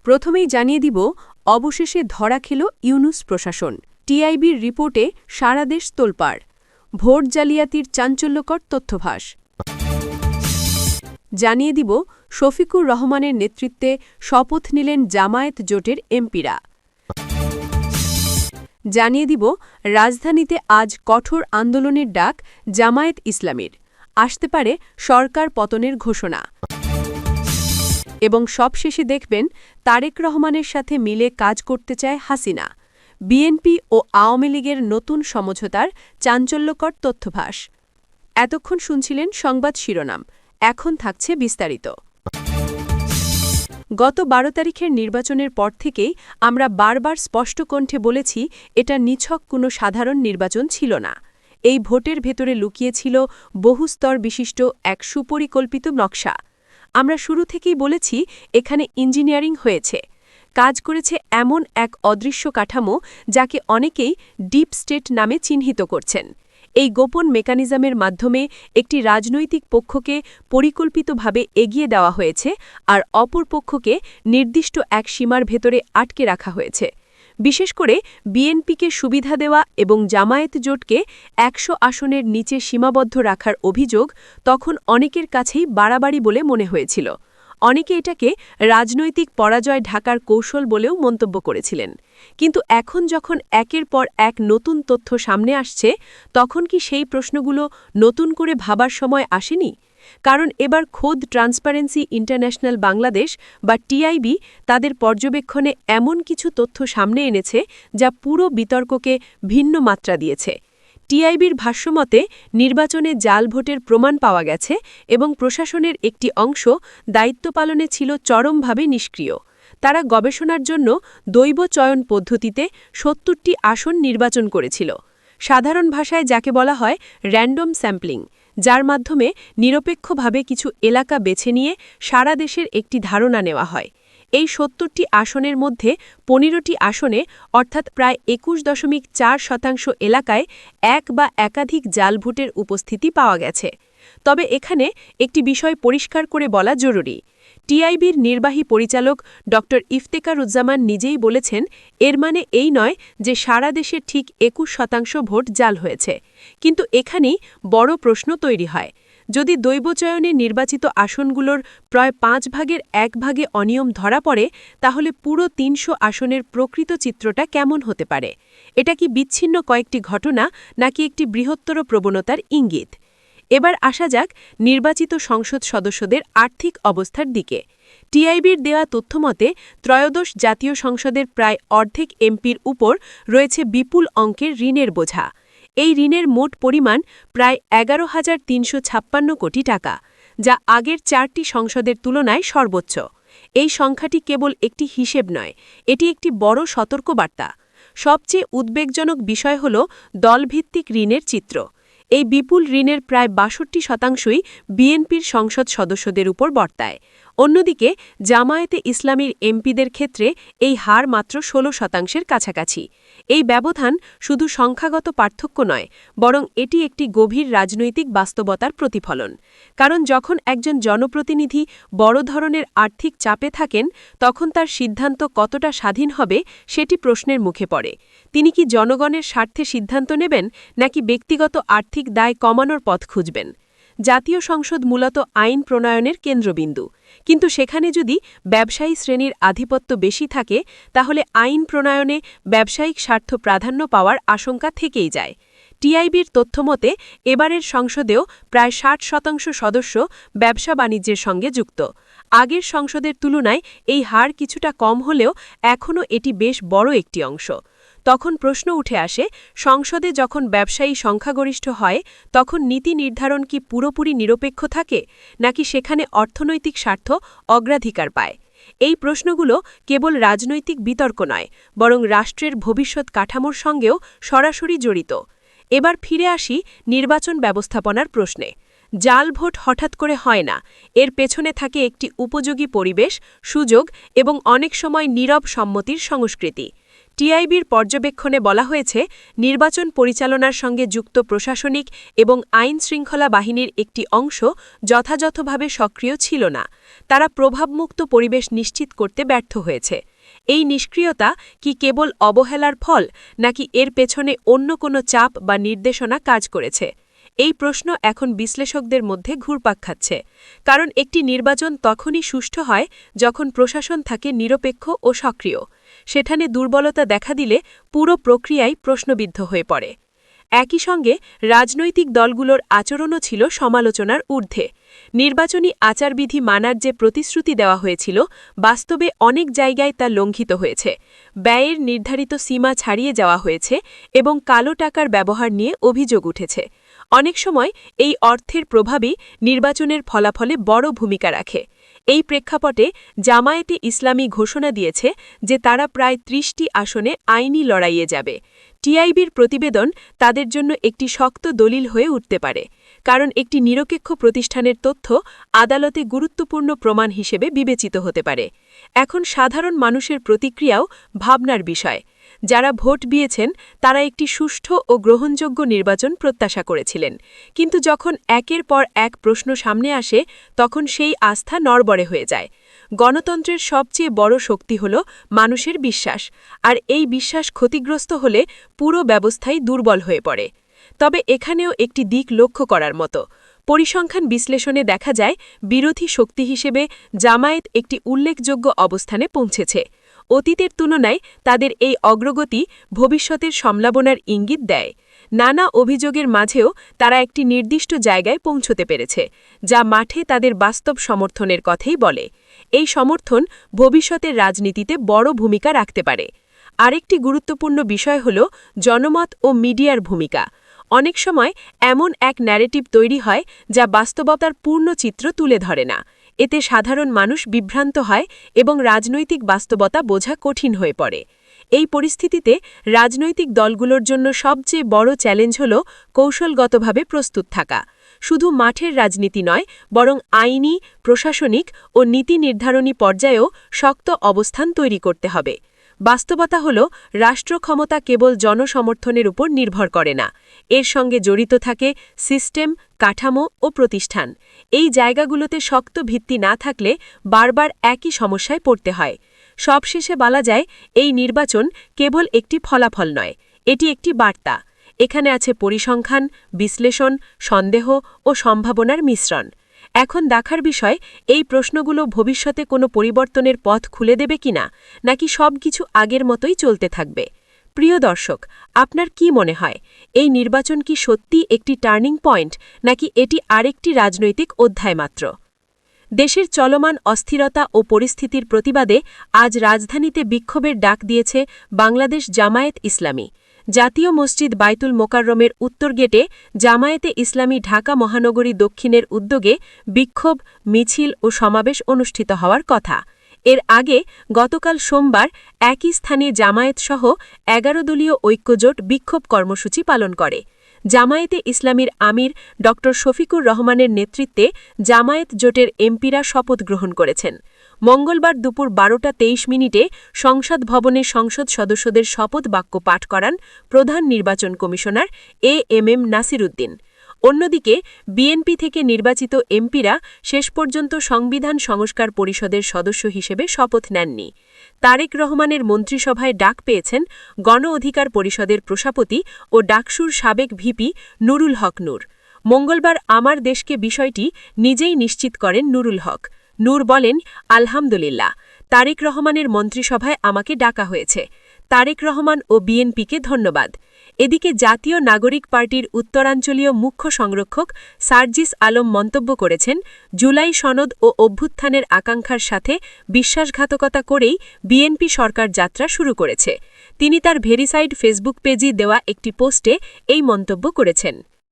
প্রথমেই জানিয়ে দিব, অবশেষে ধরা খেল ইউনূস প্রশাসন। টিআইবির রিপোর্টে সারা দেশ তোলপাড়। ভোট জালিয়াতির চাঞ্চল্যকর তথ্যভাস। জানিয়ে দিব, শফিকুর রহমানের নেতৃত্বে শপথ নিলেন জামায়াত জোটের এমপিরা। জানিয়ে দিব, রাজধানীতে আজ কঠোর আন্দোলনের ডাক জামায়াত ইসলামীর। আসতে পারে সরকার পতনের ঘোষণা। এবং সবশেষে দেখবেন, তারেক রহমানের সাথে মিলে কাজ করতে চায় হাসিনা। বিএনপি ও আওয়ামী লীগের নতুন সমঝোতার চাঞ্চল্যকর তথ্যভাস। এতক্ষণ শুনছিলেন সংবাদ শিরোনাম, এখন থাকছে বিস্তারিত। গত ১২ তারিখের নির্বাচনের পর থেকেই আমরা বারবার স্পষ্ট কণ্ঠে বলেছি, এটা নিছক কোনো সাধারণ নির্বাচন ছিল না। এই ভোটের ভেতরে লুকিয়েছিল বহুস্তর বিশিষ্ট এক সুপরিকল্পিত নকশা। আমরা শুরু থেকেই বলেছি, এখানে ইঞ্জিনিয়ারিং হয়েছে। কাজ করেছে এমন এক অদৃশ্য কাঠামো, যাকে অনেকেই ডিপ স্টেট নামে চিহ্নিত করছেন। এই গোপন মেকানিজমের মাধ্যমে একটি রাজনৈতিক পক্ষকে পরিকল্পিতভাবে এগিয়ে দেওয়া হয়েছে, আর অপর পক্ষকে নির্দিষ্ট এক সীমার ভেতরে আটকে রাখা হয়েছে। বিশেষ করে বিএনপিকে সুবিধা দেওয়া এবং জামায়াত জোটকে ১০০ আসনের নিচে সীমাবদ্ধ রাখার অভিযোগ তখন অনেকের কাছেই বাড়াবাড়ি বলে মনে হয়েছিল। অনেকে এটাকে রাজনৈতিক পরাজয় ঢাকার কৌশল বলেও মন্তব্য করেছিলেন। কিন্তু এখন যখন একের পর এক নতুন তথ্য সামনে আসছে, তখন কি সেই প্রশ্নগুলো নতুন করে ভাবার সময় আসেনি? কারণ এবার খোদ ট্রান্সপারেন্সি ইন্টারন্যাশনাল বাংলাদেশ বা টিআইবি তাদের পর্যবেক্ষণে এমন কিছু তথ্য সামনে এনেছে, যা পুরো বিতর্ককে ভিন্ন মাত্রা দিয়েছে। টিআইবির ভাষ্যমতে নির্বাচনে জাল ভোটের প্রমাণ পাওয়া গেছে এবং প্রশাসনের একটি অংশ দায়িত্ব পালনে ছিল চরমভাবে নিষ্ক্রিয়। তারা গবেষণার জন্য দৈব চয়ন পদ্ধতিতে ৭০টি আসন নির্বাচন করেছিল। সাধারণ ভাষায় যাকে বলা হয় র্যান্ডম স্যাম্পলিং, যার মাধ্যমে নিরপেক্ষভাবে কিছু এলাকা বেছে নিয়ে সারা দেশের একটি ধারণা নেওয়া হয়। এই ৭০টি আসনের মধ্যে ১৫টি আসনে, অর্থাৎ প্রায় ২১.৪% এলাকায় এক বা একাধিক জাল ভোটের উপস্থিতি পাওয়া গেছে। তবে এখানে একটি বিষয় পরিষ্কার করে বলা জরুরি। টিআইবির নির্বাহী পরিচালক ড. ইফতেখারুজ্জামান নিজেই বলেছেন, এর মানে এই নয় যে সারা দেশে ঠিক ২১% ভোট জাল হয়েছে। কিন্তু এখানেই বড় প্রশ্ন তৈরি হয়। যদি দৈবচয়নে নির্বাচিত আসনগুলোর প্রায় ৫ ভাগের ১ ভাগে অনিয়ম ধরা পড়ে, তাহলে পুরো ৩০০ আসনের প্রকৃত চিত্রটা কেমন হতে পারে? এটা কি বিচ্ছিন্ন কয়েকটি ঘটনা, নাকি একটি বৃহত্তর প্রবণতার ইঙ্গিত? এবার আসা যাক নির্বাচিত সংসদ সদস্যদের আর্থিক অবস্থার দিকে। টিআইবির দেওয়া তথ্যমতে ত্রয়োদশ জাতীয় সংসদের প্রায় অর্ধেক এমপির উপর রয়েছে বিপুল অঙ্কের ঋণের বোঝা। এই ঋণের মোট পরিমাণ প্রায় ১১,৩৫৬ কোটি টাকা, যা আগের ৪টি সংসদের তুলনায় সর্বোচ্চ। এই সংখ্যাটি কেবল একটি হিসেব নয়, এটি একটি বড় সতর্কবার্তা। সবচেয়ে উদ্বেগজনক বিষয় হল দলভিত্তিক ঋণের চিত্র। এই বিপুল ঋণের প্রায় ৬২% বিএনপির সংসদ সদস্যদের উপর বর্তায়। অন্যদিকে জামায়াতে ইসলামীর এমপিদের ক্ষেত্রে এই হার মাত্র ১৬%-এর কাছাকাছি। এই ব্যবধান শুধু সংখ্যাগত পার্থক্য নয়, বরং এটি একটি গভীর রাজনৈতিক বাস্তবতার প্রতিফলন। কারণ যখন একজন জনপ্রতিনিধি বড় ধরনের আর্থিক চাপে থাকেন, তখন তার সিদ্ধান্ত কতটা স্বাধীন হবে সেটি প্রশ্নের মুখে পড়ে। তিনি কি জনগণের স্বার্থে সিদ্ধান্ত নেবেন, নাকি ব্যক্তিগত আর্থিক দায় কমানোর পথ খুঁজবেন? জাতীয় সংসদ মূলত আইন প্রণয়নের কেন্দ্রবিন্দু, কিন্তু সেখানে যদি ব্যবসায়ী শ্রেণীর আধিপত্য বেশি থাকে, তাহলে আইন প্রণয়নে ব্যবসায়িক স্বার্থ প্রাধান্য পাওয়ার আশঙ্কা থেকেই যায়। টিআইবির তথ্যমতে এবারের সংসদেও প্রায় ৬০% সদস্য ব্যবসা বাণিজ্যের সঙ্গে যুক্ত। আগের সংসদের তুলনায় এই হার কিছুটা কম হলেও এখনও এটি বেশ বড় একটি অংশ। তখন প্রশ্ন উঠে আসে, সংসদে যখন ব্যবসায়ী সংখ্যাগরিষ্ঠ হয়, তখন নীতি নির্ধারণ কি পুরোপুরি নিরপেক্ষ থাকে, নাকি সেখানে অর্থনৈতিক স্বার্থ অগ্রাধিকার পায়? এই প্রশ্নগুলো কেবল রাজনৈতিক বিতর্ক নয়, বরং রাষ্ট্রের ভবিষ্যৎ কাঠামোর সঙ্গেও সরাসরি জড়িত। এবার ফিরে আসি নির্বাচন ব্যবস্থাপনার প্রশ্নে। জাল ভোট হঠাৎ করে হয় না, এর পেছনে থাকে একটি উপযোগী পরিবেশ, সুযোগ এবং অনেক সময় নীরব সম্মতির সংস্কৃতি। টিআইবির পর্যবেক্ষণে বলা হয়েছে, নির্বাচন পরিচালনার সঙ্গে যুক্ত প্রশাসনিক এবং আইন-শৃঙ্খলা বাহিনীর একটি অংশ যথাযথভাবে সক্রিয় ছিল না। তারা প্রভাবমুক্ত পরিবেশ নিশ্চিত করতে ব্যর্থ হয়েছে। এই নিষ্ক্রিয়তা কি কেবল অবহেলার ফল, নাকি এর পেছনে অন্য কোনো চাপ বা নির্দেশনা কাজ করেছে? এই প্রশ্ন এখন বিশ্লেষকদের মধ্যে ঘুরপাক খাচ্ছে। কারণ একটি নির্বাচন তখনই সুষ্ঠু হয় যখন প্রশাসন থাকে নিরপেক্ষ ও সক্রিয়। সেখানে দুর্বলতা দেখা দিলে পুরো প্রক্রিয়াই প্রশ্নবিদ্ধ হয়ে পড়ে। একই সঙ্গে রাজনৈতিক দলগুলোর আচরণও ছিল সমালোচনার ঊর্ধ্বে। নির্বাচনী আচারবিধি মানার যে প্রতিশ্রুতি দেওয়া হয়েছিল, বাস্তবে অনেক জায়গায় তা লঙ্ঘিত হয়েছে। ব্যয়ের নির্ধারিত সীমা ছাড়িয়ে যাওয়া হয়েছে এবং কালো টাকার ব্যবহার নিয়ে অভিযোগ উঠেছে। অনেক সময় এই অর্থের প্রভাবই নির্বাচনের ফলাফলে বড় ভূমিকা রাখে। এই প্রেক্ষাপটে জামায়াতে ইসলামী ঘোষণা দিয়েছে যে তারা প্রায় ৩০টি আসনে আইনি লড়াইয়ে যাবে। টিআইবির প্রতিবেদন তাদের জন্য একটি শক্ত দলিল হয়ে উঠতে পারে, কারণ একটি নিরপেক্ষ প্রতিষ্ঠানের তথ্য আদালতে গুরুত্বপূর্ণ প্রমাণ হিসেবে বিবেচিত হতে পারে। এখন সাধারণ মানুষের প্রতিক্রিয়াও ভাবনার বিষয়। যারা ভোট দিয়েছেন তারা একটি সুষ্ঠু ও গ্রহণযোগ্য নির্বাচন প্রত্যাশা করেছিলেন, কিন্তু যখন একের পর এক প্রশ্ন সামনে আসে তখন সেই আস্থা নড়বড়ে হয়ে যায়। গণতন্ত্রের সবচেয়ে বড় শক্তি হল মানুষের বিশ্বাস, আর এই বিশ্বাস ক্ষতিগ্রস্ত হলে পুরো ব্যবস্থাই দুর্বল হয়ে পড়ে। তবে এখানেও একটি দিক লক্ষ্য করার মতো। পরিসংখ্যান বিশ্লেষণে দেখা যায়, বিরোধী শক্তি হিসেবে জামায়াত একটি উল্লেখযোগ্য অবস্থানে পৌঁছেছে। অতীতের তুলনায় তাদের এই অগ্রগতি ভবিষ্যতের সম্ভাবনার ইঙ্গিত দেয়। নানা অভিযোগের মাঝেও তারা একটি নির্দিষ্ট জায়গায় পৌঁছতে পেরেছে, যা মাঠে তাদের বাস্তব সমর্থনের কথাই বলে। এই সমর্থন ভবিষ্যতের রাজনীতিতে বড় ভূমিকা রাখতে পারে। আরেকটি গুরুত্বপূর্ণ বিষয় হল জনমত ও মিডিয়ার ভূমিকা। অনেক সময় এমন এক ন্যারেটিভ তৈরি হয় যা বাস্তবতার পূর্ণ চিত্র তুলে ধরে না। এতে সাধারণ মানুষ বিভ্রান্ত হয় এবং রাজনৈতিক বাস্তবতা বোঝা কঠিন হয়ে পড়ে। এই পরিস্থিতিতে রাজনৈতিক দলগুলোর জন্য সবচেয়ে বড় চ্যালেঞ্জ হল কৌশলগতভাবে প্রস্তুত থাকা। শুধু মাঠের রাজনীতি নয়, বরং আইনি, প্রশাসনিক ও নীতি নির্ধারণী পর্যায়েও শক্ত অবস্থান তৈরি করতে হবে। বাস্তবতা হল, রাষ্ট্র ক্ষমতা কেবল জনসমর্থনের উপর নির্ভর করে না। এর সঙ্গে জড়িত থাকে সিস্টেম, কাঠামো ও প্রতিষ্ঠান। এই জায়গাগুলোতে শক্ত ভিত্তি না থাকলে বারবার একই সমস্যায় পড়তে হয়। সবশেষে বলা যায়, এই নির্বাচন কেবল একটি ফলাফল নয়, এটি একটি বার্তা। এখানে আছে পরিসংখ্যান, বিশ্লেষণ, সন্দেহ ও সম্ভাবনার মিশ্রণ। এখন দেখার বিষয়, এই প্রশ্নগুলো ভবিষ্যতে কোনো পরিবর্তনের পথ খুলে দেবে কিনা, নাকি সবকিছু আগের মতোই চলতে থাকবে। প্রিয় দর্শক, আপনার কি মনে হয়, এই নির্বাচন কি সত্যি একটি টার্নিং পয়েন্ট, নাকি এটি আরেকটি রাজনৈতিক অধ্যায় মাত্র? দেশের চলমান অস্থিরতা ও পরিস্থিতির প্রতিবাদে আজ রাজধানীতে বিক্ষোভের ডাক দিয়েছে বাংলাদেশ জামায়াত ইসলামী। জাতীয় মসজিদ বাইতুল মোকাররমের উত্তর গেটে জামায়াতে ইসলামী ঢাকা মহানগরী দক্ষিণের উদ্যোগে বিক্ষোভ, মিছিল ও সমাবেশ অনুষ্ঠিত হওয়ার কথা। এর আগে গতকাল সোমবার একই স্থানে জামায়াতসহ ১১ দলীয় ঐক্যজোট বিক্ষোভ কর্মসূচি পালন করে। জামায়াতে ইসলামীর আমির ড. শফিকুর রহমানের নেতৃত্বে জামায়াত জোটের এমপিরা শপথ গ্রহণ করেছেন। মঙ্গলবার দুপুর ১২টা ২৩ সংসদ ভবনে সংসদ সদস্যদের শপথ বাক্য পাঠ করান প্রধান নির্বাচন কমিশনার এএমএম নাসির উদ্দিন। অন্যদিকে বিএনপি থেকে নির্বাচিত এমপিরা শেষ পর্যন্ত সংবিধান সংস্কার পরিষদের সদস্য হিসেবে শপথ নেননি। তারেক রহমানের মন্ত্রিসভায় ডাক পেয়েছেন গণ অধিকার পরিষদের প্রসভাপতি ও ডাকসুর সাবেক ভিপি নুরুল হক নূর। মঙ্গলবার আমার দেশকে বিষয়টি নিজেই নিশ্চিত করেন নুরুল হক। নূর বলেন, আলহামদুলিল্লাহ, তারেক রহমানের মন্ত্রিসভায় আমাকে ডাকা হয়েছে। তারেক রহমান ও বিএনপিকে ধন্যবাদ। এদিকে জাতীয় নাগরিক পার্টির উত্তরাঞ্চলীয় মুখ্য সংরক্ষক সার্জিস আলম মন্তব্য করেছেন, জুলাই সনদ ও অভ্যুত্থানের আকাঙ্ক্ষার সাথে বিশ্বাসঘাতকতা করেই বিএনপি সরকার যাত্রা শুরু করেছে। তিনি তার ভেরিফাইড ফেসবুক পেজে দেওয়া একটি পোস্টে এই মন্তব্য করেছেন।